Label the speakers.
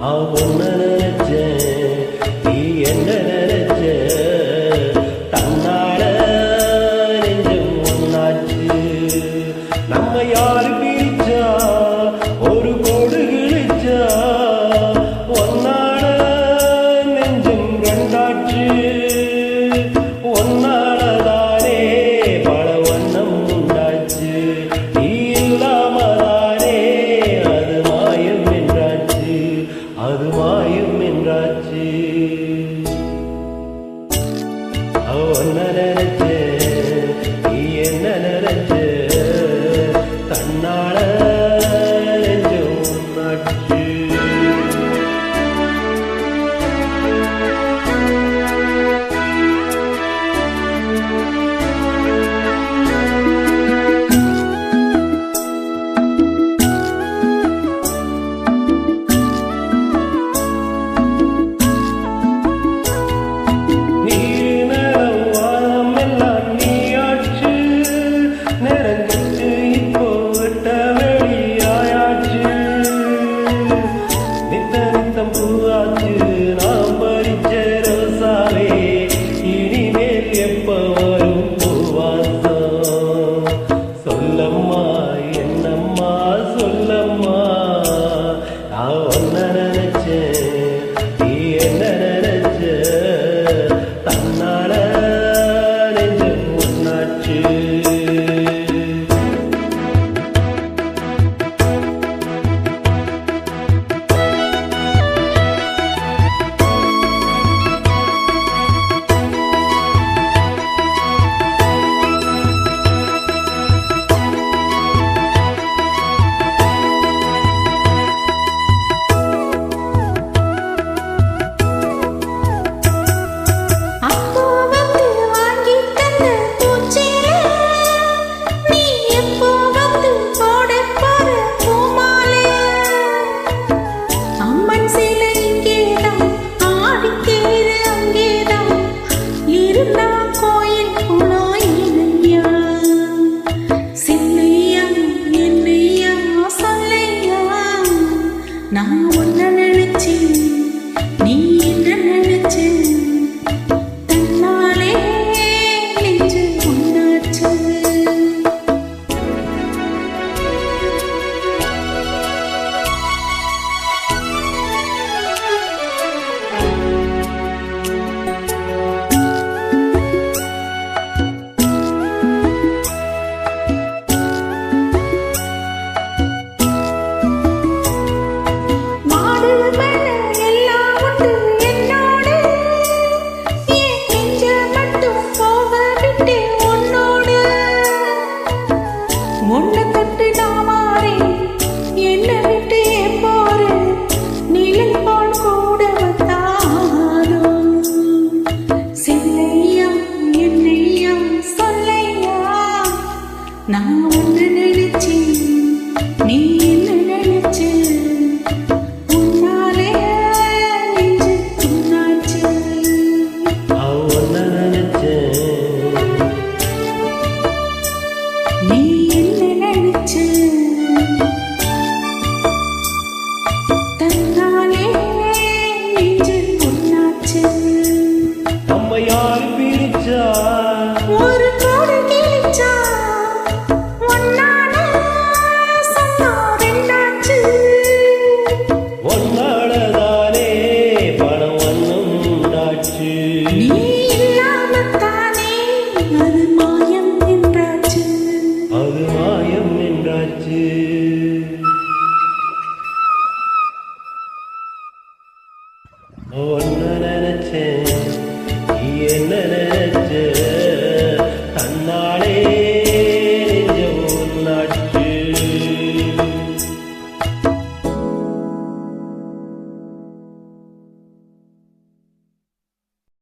Speaker 1: அவன் நினைச்சேன் நீ என்ன நினைச்ச தன்னால நெஞ்சம் ஒன்னாச்சு நம்ம யாரு பிரிச்சா ஒரு கோடு கிழிச்சா ஒன்னால நெஞ்சம் ரெண்டாச்சு ஒன்னாலதானே பல வண்ணம் உண்டாச்சு நீ இல்லாமதானே அது மாயம் என்றாச்சு அது மாயம் என்றாச்சு அவன் நினைச்ச நீ என்ன நினைச்ச தன்னால நெஞ்சம் ஒன்னாச்சு சொல்லம்மா என்னம்மா சொல்லம்மா நான் ஒன்ன நினைச்சேன் நீ என்ன நினைச்ச தன்னால நெஞ்சம் ஒன்னாச்சு
Speaker 2: நான் ஒன்ன நினைச்சேன்